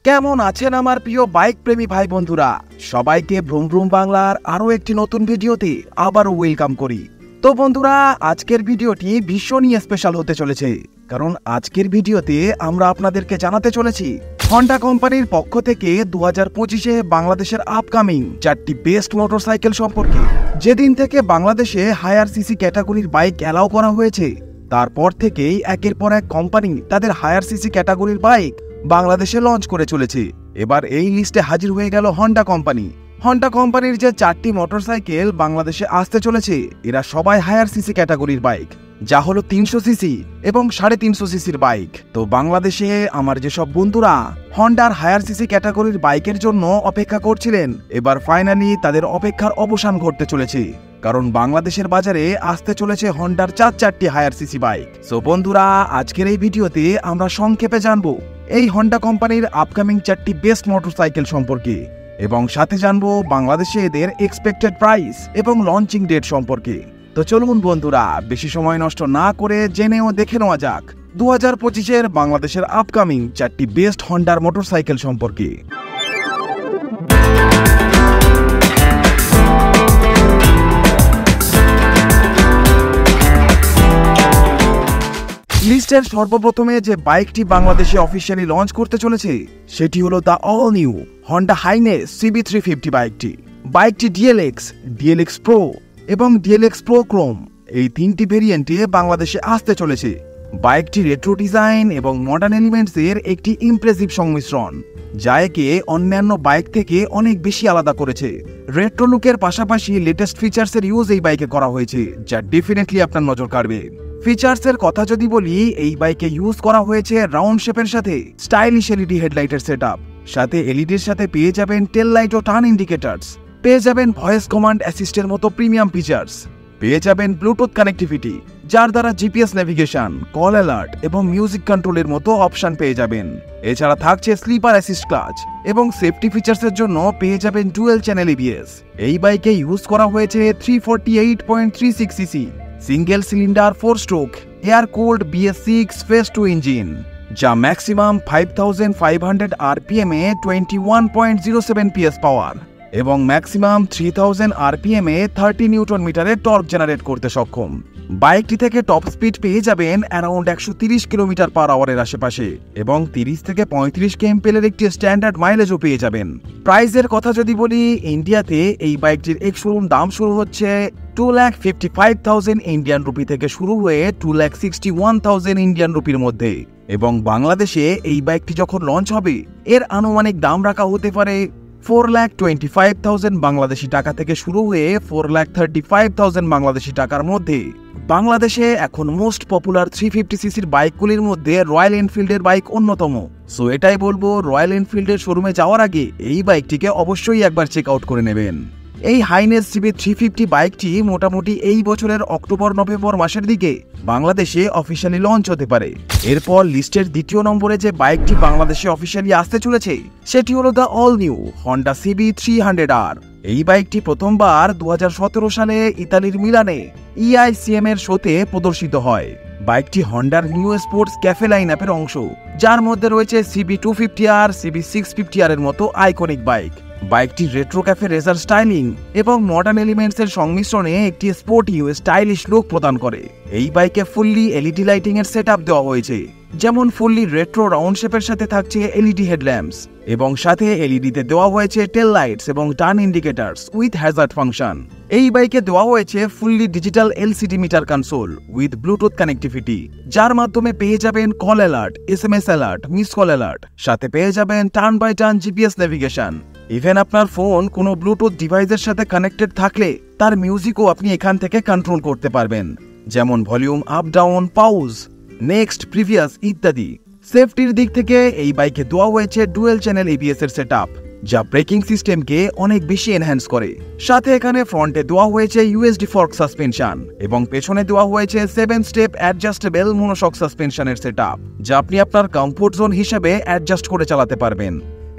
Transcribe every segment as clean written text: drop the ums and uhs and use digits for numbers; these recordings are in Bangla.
কেমন আছেন আমার প্রিয় বাইক প্রেমী ভাই বন্ধুরা? সবাইকে ভ্রুম ভ্রুম বাংলার আরো একটি নতুন ভিডিওতে আবারও ওয়েলকাম করি। তো বন্ধুরা, আজকের ভিডিওটি ভীষণই স্পেশাল হতে চলেছে, কারণ আজকের ভিডিওতে আমরা আপনাদেরকে জানাতে চলেছি হন্ডা কোম্পানির পক্ষ থেকে 2025-এ বাংলাদেশের আপকামিং 4টি বেস্ট মোটরসাইকেল সম্পর্কে। যেদিন থেকে বাংলাদেশে হায়ার সিসি ক্যাটাগরির বাইক অ্যালাউ করা হয়েছে, তারপর থেকেই একের পর এক কোম্পানি তাদের হায়ার সিসি ক্যাটাগরির বাইক বাংলাদেশে লঞ্চ করে চলেছে। এবার এই লিস্টে হাজির হয়ে গেল হন্ডা কোম্পানি। হন্ডা কোম্পানির যে 4টি মোটরসাইকেল বাংলাদেশে আসতে চলেছে, এরা সবাই হায়ার সিসি ক্যাটাগরির বাইক, যা হলো 300 সিসি এবং 350 সিসির বাইক। তো বাংলাদেশে আমার যেসব বন্ধুরা হন্ডার হায়ার সিসি ক্যাটাগরির বাইকের জন্য অপেক্ষা করছিলেন, এবার ফাইনালি তাদের অপেক্ষার অবসান ঘটতে চলেছে, কারণ বাংলাদেশের বাজারে আসতে চলেছে হন্ডার 4টি হায়ার সিসি বাইক। সো বন্ধুরা, আজকের এই ভিডিওতে আমরা সংক্ষেপে জানবো এই হন্ডা কোম্পানির আপকামিং 4টি বেস্ট মোটরসাইকেল সম্পর্কে, এবং সাথে জানবো বাংলাদেশে এদের এক্সপেক্টেড প্রাইস এবং লঞ্চিং ডেট সম্পর্কে। তো চলুন বন্ধুরা, বেশি সময় নষ্ট না করে জেনে ও দেখে নেওয়া যাক 2025-এর বাংলাদেশের আপকামিং 4টি বেস্ট হন্ডার মোটরসাইকেল সম্পর্কে। লিস্টের সর্বপ্রথমে যে বাইকটি বাংলাদেশে অফিসিয়ালি লঞ্চ করতে চলেছে, সেটি হলো the all new Honda highness CB350 বাইকটি। বাইকটি ডিএলএক্স প্রো এবং ডিএলএক্স প্রো ক্রোম এই 3টি ভেরিয়েন্টে বাংলাদেশে আসতে চলেছে। বাইকটি রেট্রো ডিজাইন এবং মডার্ন এলিমেন্টসের একটি ইমপ্রেসিভ সংমিশ্রণ, যা একে অন্যান্য বাইক থেকে অনেক বেশি আলাদা করেছে। রেট্রো লুকের পাশাপাশি লেটেস্ট ফিচার্সের ইউজ এই বাইকে করা হয়েছে, যা ডেফিনেটলি আপনার নজর কাড়বে। ফিচার্সের কথা যদি বলি, এই বাইকে ইউজ করা হয়েছে রাউন্ড শেপের সাথে স্টাইলিশ এলইডি হেডলাইটের সেটআপ, সাথে এলইডির সাথে পেয়ে যাবেন টেল লাইট ও টার্ন ইন্ডিকেটরস, পেয়ে যাবেন ভয়েস কমান্ড অ্যাসিস্টের মতো প্রিমিয়াম ফিচার্স, পেয়ে যাবেন ব্লুটুথ কানেক্টিভিটি, যার দ্বারা জিপিএস নেভিগেশন, কল অ্যালার্ট এবং মিউজিক কন্ট্রোলের মতো অপশন পেয়ে যাবেন। এছাড়া থাকছে স্লিপার অ্যাসিস্ট ক্লাচ, এবং সেফটি ফিচার্সের জন্য পেয়ে যাবেন ডুয়েল চ্যানেল এবিএস। এই বাইকে ইউজ করা হয়েছে 348.36 CC single cylinder 4 stroke air cooled BS6 phase 2 engine, যা ম্যাক্সিমাম 5500 RPM এ 21.07 PS পাওয়ার এবং ম্যাক্সিমাম 3000 RPM এ 30 নিউটন মিটারের টর্ক জেনারেট করতে সক্ষম। বাইকটি থেকে টপ স্পিড পেয়ে যাবেন অ্যারাউন্ড 130 কিলোমিটার পার আওয়ারের আশেপাশে, এবং 30 থেকে 35 kmpl একটি স্ট্যান্ডার্ড মাইলেজও পেয়ে যাবেন। প্রাইসের কথা যদি বলি, ইন্ডিয়াতে এই বাইকটির এক্স-শোরুম দাম শুরু হচ্ছে 2,55,000 ইন্ডিয়ান রুপি থেকে শুরু হয়ে 2,61,000 ইন্ডিয়ান রুপির মধ্যে, এবং বাংলাদেশে এই বাইকটি যখন লঞ্চ হবে, এর আনুমানিক দাম রাখা হতে পারে 4,25,000 বাংলাদেশি টাকা থেকে শুরু হয়ে 4,35,000 বাংলাদেশি টাকার মধ্যে। বাংলাদেশে এখন মোস্ট পপুলার 350 সিসির বাইকগুলির মধ্যে রয়্যাল এনফিল্ডের বাইক অন্যতম। সো এটাই বলবো, রয়্যাল এনফিল্ডের শোরুমে যাওয়ার আগে এই বাইকটিকে অবশ্যই একবার চেক আউট করে নেবেন। এই হাইনেস CB350 বাইকটি মোটামুটি এই বছরের অক্টোবর-নভেম্বর মাসের দিকে বাংলাদেশে অফিসিয়ালি লঞ্চ হতে পারে। এরপর লিস্টের দ্বিতীয় নম্বরে যে বাইকটি বাংলাদেশে অফিসিয়ালি আসতে চলেছে, সেটি হলো the all new Honda CB300R। এই বাইকটি প্রথমবার 2017 সালে ইতালির মিলানে EICM এর শোতে প্রদর্শিত হয়। বাইকটি হন্ডার নিউ স্পোর্টস ক্যাফে লাইন আপের অংশ, যার মধ্যে রয়েছে CB250R, CB650R এর মতো আইকনিক বাইক। বাইকটি রেট্রো ক্যাফে রেজার স্টাইলিং এবং মডার্ন এলিমেন্টসের সংমিশ্রণে একটি স্পোর্টি ও স্টাইলিশ লুক প্রদান করে। এই বাইকে ফুললি এলইডি লাইটিং এর সেটআপ দেওয়া হয়েছে, যেমন ফুললি রেট্রো রাউন্ড শেপের সাথে থাকছে এলইডি হেডল্যাম্পস, এবং সাথে এলইডিতে দেওয়া হয়েছে টেল লাইটস এবং turn indicators with hazard function. এই বাইকে দেওয়া হয়েছে fully digital LCD meter console with bluetooth connectivity, যার মাধ্যমে পেয়ে যাবেন call alert, SMS alert, miss call alert, সাথে পেয়ে যাবেন turn by turn GPS navigation. Even আপনার ফোন কোনো ব্লুটুথ ডিভাইসের সাথে কানেক্টেড থাকলে তার মিউজিকও আপনি এখান থেকে কন্ট্রোল করতে পারবেন, যেমন volume up down, pause, next, previous ইত্যাদি। সেফটির দিক থেকে এই বাইকে দেওয়া হয়েছে ডুয়েল চ্যানেল ABS এর সেটআপ, যা ব্রেকিং সিস্টেমকে অনেক বেশি এনহ্যান্স করে। সাথে এখানে ফ্রন্টে দেওয়া হয়েছে USD ফর্ক সাসপেনশন, এবং পেছনে দেওয়া হয়েছে 7 স্টেপ অ্যাডজাস্টেবল মনোশক সাসপেনশনের সেটআপ, যা আপনি আপনার কমফোর্ট জোন হিসেবে অ্যাডজাস্ট করে চালাতে পারবেন।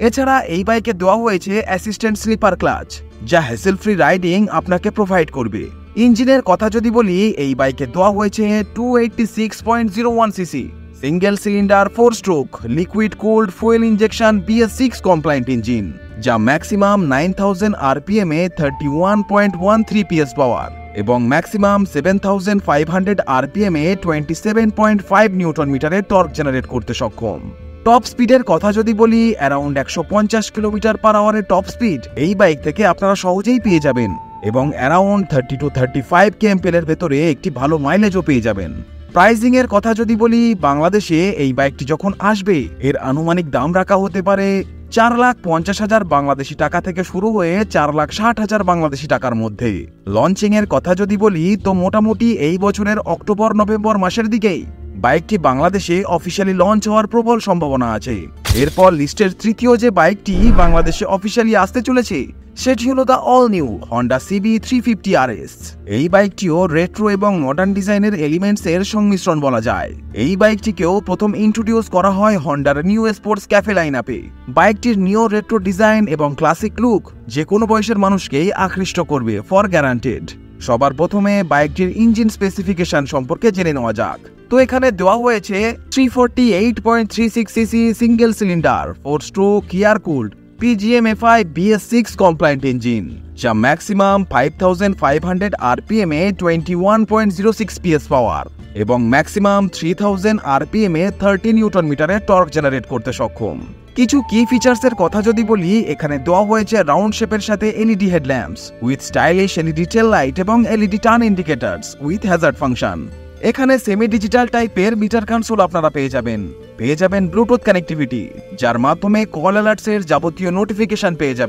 এছাড়া এই বাইকে দেওয়া হয়েছে অ্যাসিস্ট্যান্ট স্লিপার ক্লাচ, যা হ্যাসেল ফ্রি রাইডিং আপনাকে প্রোভাইড করবে। ইঞ্জিনের কথা যদি বলি, এই বাইকে দেওয়া হয়েছে 286.01 CC single cylinder 4 stroke liquid cooled fuel injection BS6 compliant engine, যা ম্যাক্সিমাম 9000 RPM এ 31.13 PS পাওয়ার এবং ম্যাক্সিমাম 7500 RPM এ 27.5 নিউটন মিটারের টর্ক জেনারেট করতে সক্ষম। টপ স্পিডের কথা যদি বলি, অ্যারাউন্ড 150 কিলোমিটার পার আওয়ারের টপ স্পিড এই বাইক থেকে আপনারা সহজেই পেয়ে যাবেন এবং অ্যারাউন্ড 30 to 35 kmpl এর ভেতরে একটি ভালো মাইলেজও পেয়ে যাবেন। প্রাইসিং এর কথা যদি বলি, বাংলাদেশে এই বাইকটি যখন আসবে এর আনুমানিক দাম রাখা হতে পারে 4,50,000 বাংলাদেশি টাকা থেকে শুরু হয়ে 4,60,000 বাংলাদেশি টাকার মধ্যে। লঞ্চিং এর কথা যদি বলি, তো মোটামুটি এই বছরের অক্টোবর-নভেম্বর মাসের দিকেই বাইকটি বাংলাদেশে অফিসিয়ালি লঞ্চ হওয়ার প্রবল সম্ভাবনা আছে। এরপর লিস্টের তৃতীয় যে বাইকটি বাংলাদেশে অফিসিয়ালি আসতে চলেছে সেটি হলো the all new Honda CB350 RS। এই বাইকটিও রেট্রো এবং মডার্ন ডিজাইনের এলিমেন্টস এর সংমিশ্রণ বলা যায়। এই বাইকটিকেও প্রথম ইন্ট্রোডিউস করা হয় হন্ডার নিউ স্পোর্টস ক্যাফে লাইনআপে। বাইকটির নিও রেট্রো ডিজাইন এবং ক্লাসিক লুক যে কোনো বয়সের মানুষকেই আকৃষ্ট করবে ফর গ্যারান্টেড। সবার প্রথমে বাইকটির ইঞ্জিন স্পেসিফিকেশন সম্পর্কে জেনে নেওয়া যাক। তো এখানে দেওয়া হয়েছে 348.36 CC single cylinder 4 stroke air cooled PGM-FI BS6 compliant engine, যা ম্যাক্সিমাম 5500 RPM এ 21.06 PS পাওয়ার এবং ম্যাক্সিমাম 3000 RPM এ 30 নিউটন মিটারের টর্ক জেনারেট করতে সক্ষম। কিছু কি ফিচার্সের কথা যদি বলি, এখানে দেওয়া হয়েছে রাউন্ড শেপের সাথে LED headlamps with stylish LED tail light এবং LED turn indicators with hazard function. এখানে সেমি ডিজিটাল টাইপের মিটার কনসোল আপনারা পেয়ে যাবেন ব্লুটুথ কানেক্টিভিটি, যার মাধ্যমে কল অ্যালার্টস এর যাবতীয় নোটিফিকেশন পেয়ে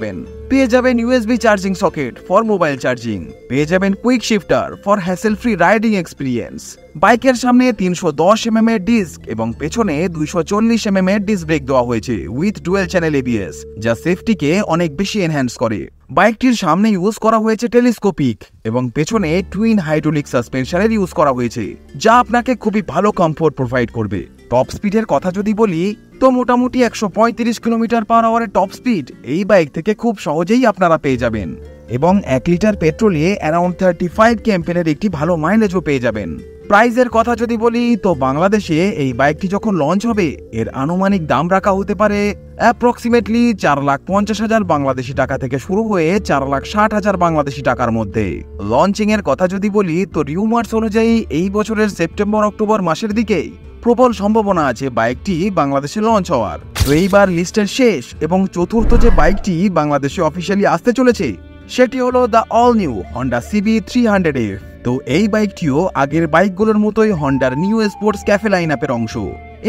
যাবেন USB charging socket for mobile charging, পেয়ে যাবেন quick shifter for hassle free riding experience. বাইকের সামনে 310 mm এর ডিস্ক এবং পেছনে 240 mm এর ডিস্ক ব্রেক দেওয়া হয়েছে উইথ ডুয়েল চ্যানেল ABS, যা সেফটিকে অনেক বেশি এনহ্যান্স করে। বাইকটির সামনে ইউজ করা হয়েছে টেলিস্কোপিক এবং পেছনে টুইন হাইড্রোলিক সাসপেনশনের ইউজ করা হয়েছে, যা আপনাকে খুবই ভালো কমফোর্ট প্রোভাইড করবে। টপ স্পিডের কথা যদি বলি, তো মোটামুটি 135 কিলোমিটার পার আওয়ারের টপ স্পিড এই বাইক থেকে খুব সহজেই আপনারা পেয়ে যাবেন এবং 1 লিটার পেট্রোলে অ্যারাউন্ড 35 kmpl এর একটি ভালো মাইলেজও পেয়ে যাবেন। প্রাইসের কথা যদি বলি, তো বাংলাদেশে এই বাইকটি যখন লঞ্চ হবে এর আনুমানিক দাম রাখা হতে পারে অ্যাপ্রক্সিমেটলি 4,50,000 বাংলাদেশি টাকা থেকে শুরু হয়ে 4,60,000 বাংলাদেশি টাকার মধ্যে। লঞ্চিং এর কথা যদি বলি, তো রিউমার্স অনুযায়ী এই বছরের সেপ্টেম্বর-অক্টোবর মাসের দিকেই প্রবল সম্ভাবনা আছে বাইকটি বাংলাদেশে লঞ্চ হওয়ার। তো এইবার লিস্টের শেষ এবং চতুর্থ যে বাইকটি বাংলাদেশে অফিসিয়ালি আসতে চলেছে সেটি হলো the all new Honda CB300F। তো এই বাইকটিও আগের বাইকগুলোর মতোই হন্ডার নিউ স্পোর্টস ক্যাফে লাইনআপের অংশ।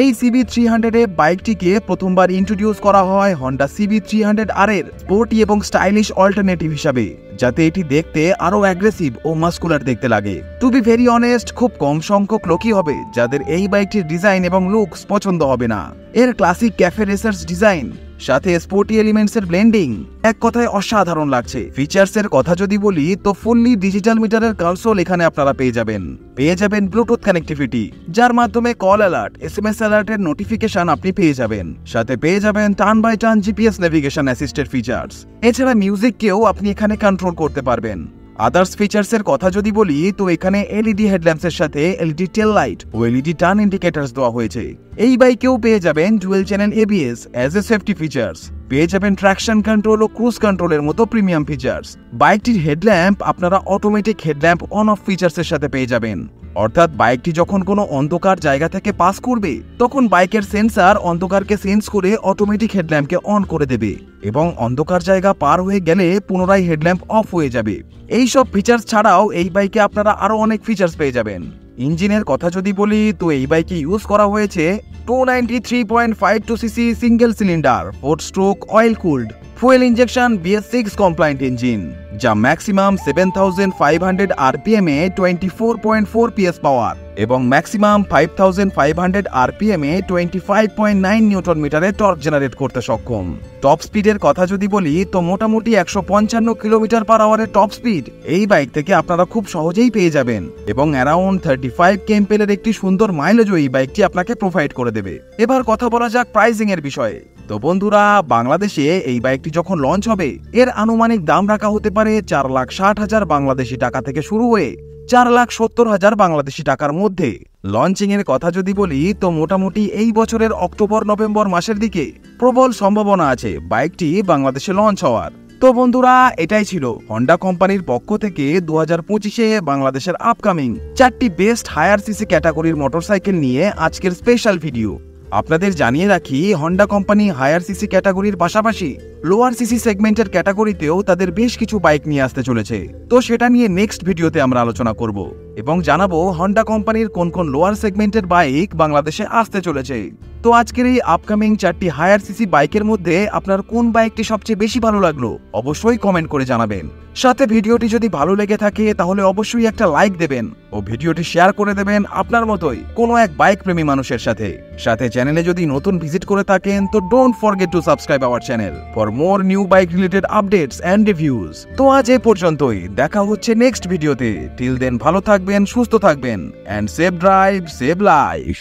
এই CB300F বাইকটিকে প্রথমবার ইন্ট্রোডিউস করা হয় হন্ডা CB300R এর স্পোর্টি এবং স্টাইলিশ অল্টারনেটিভ হিসাবে, যাতে এটি দেখতে আরো অ্যাগ্রেসিভ ও মাস্কুলার দেখতে লাগে। টু বি ভেরি অনেস্ট, খুব কম সংখ্যক লোকই হবে যাদের এই বাইকটির ডিজাইন এবং লুকস পছন্দ হবে না। এর ক্লাসিক ক্যাফে রেসার্স ডিজাইন সাথে স্পোর্টি এলিমেন্টস এর ব্লেন্ডিং এক কথায় অসাধারণ লাগছে। ফিচার্স এর কথা যদি বলি, তো ফুললি ডিজিটাল মিটারের কনসোল এখানে আপনারা পেয়ে যাবেন ব্লুটুথ কানেক্টিভিটি, যার মাধ্যমে কল অ্যালার্ট, SMS অ্যালার্টের নোটিফিকেশন আপনি পেয়ে যাবেন। সাথে পেয়ে যাবেন turn by turn GPS navigation assisted features. এছাড়া মিউজিককেও আপনি এখানে কন্ট্রোল করতে পারবেন। আদার্স ফিচার্স এর কথা যদি বলি, তো এখানে LED হেডল্যাম্পস এর সাথে LED টেল লাইট ও LED টার্ন ইন্ডিকেটরস দেওয়া হয়েছে। এই বাইকেও পেয়ে যাবেন dual channel ABS as a safety features, পেয়ে যাবেন ট্র্যাকশন কন্ট্রোল ও ক্রুজ কন্ট্রোলের মতো প্রিমিয়াম ফিচার্স। বাইকটির হেডল্যাম্প আপনারা automatic headlamp on of features এর সাথে পেয়ে যাবেন, অর্থাৎ বাইকটি যখন কোনো অন্ধকার জায়গা থেকে পাস করবে তখন বাইকের সেন্সর অন্ধকারকে সেন্স করে অটোমেটিক হেডল্যাম্পকে অন করে দেবে এবং অন্ধকার জায়গা পার হয়ে গেলে পুনরায় হেডল্যাম্প অফ হয়ে যাবে। এই সব ফিচার্স ছাড়াও এই বাইকে আপনারা আরো অনেক ফিচার্স পেয়ে যাবেন। ইঞ্জিনের কথা যদি বলি, তো এই বাইকে ইউজ করা হয়েছে 293.52 CC single cylinder 4 stroke oil cooled fuel injection BS6 compliant engine, যা ম্যাক্সিমাম 7500 RPM এ 24.4 PS পাওয়ার এবং ম্যাক্সিমাম 5500 RPM এ 25.9 নিউটন মিটারে টর্ক জেনারেট করতে সক্ষম। টপ স্পিডের কথা যদি বলি, তো মোটামুটি 155 কিলোমিটার পার আওয়ারের টপ স্পিড এই বাইক থেকে আপনারা খুব সহজেই পেয়ে যাবেন এবং অ্যারাউন্ড 35 kmpl এর একটি সুন্দর মাইলেজও এই বাইকটি আপনাকে প্রোভাইড করে দেবে। এবার কথা বলা যাক প্রাইসিং এর বিষয়ে। তো বন্ধুরা, বাংলাদেশে এই বাইকটি যখন লঞ্চ হবে এর আনুমানিক দাম রাখা হতে পারে 4,60,000 বাংলাদেশি টাকা থেকে শুরু হয়ে 4,70,000 বাংলাদেশি টাকার মধ্যে। লঞ্চিং এর কথা যদি বলি তো মোটামুটি এই বছরের অক্টোবর নভেম্বর মাসের দিকে প্রবল সম্ভাবনা আছে বাইকটি বাংলাদেশে লঞ্চ হওয়ার। তো বন্ধুরা, এটাই ছিল হন্ডা কোম্পানির পক্ষ থেকে 2025-এ বাংলাদেশের আপকামিং 4টি বেস্ট হায়ার সিসি ক্যাটাগরির মোটরসাইকেল নিয়ে আজকের স্পেশাল ভিডিও। আপনাদের জানিয়ে রাখি, হন্ডা কোম্পানি হায়ার সিসি ক্যাটাগরির পাশাপাশি লোয়ার সিসি সেগমেন্টের ক্যাটাগরিতেও তাদের বেশ কিছু বাইক নিয়ে আসতে চলেছে। তো সেটা নিয়ে নেক্সট ভিডিওতে আমরা আলোচনা করব এবং জানাবো হন্ডা কোম্পানির কোন কোন লোয়ার সেগমেন্টের বাইক বাংলাদেশে আসতে চলেছে। তো আজকের এই আপকামিং 4টি হায়ার সিসি বাইকের মধ্যে আপনার কোন বাইকটি সবচেয়ে বেশি ভালো লাগলো অবশ্যই কমেন্ট করে জানাবেন। সাথে ভিডিওটি যদি ভালো লেগে থাকে তাহলে অবশ্যই একটা লাইক দেবেন ও ভিডিওটি শেয়ার করে দেবেন আপনার মতোই কোনো এক বাইক প্রেমী মানুষের সাথে। সাথে চ্যানেলে যদি নতুন ভিজিট করে থাকেন তো don't forget to subscribe our channel for more new bike related updates and reviews. তো আজ এ পর্যন্তই, দেখা হচ্ছে নেক্সট ভিডিওতে। টিল দেন ভালো থাকবেন, সুস্থ থাকবেন and safe drive save life.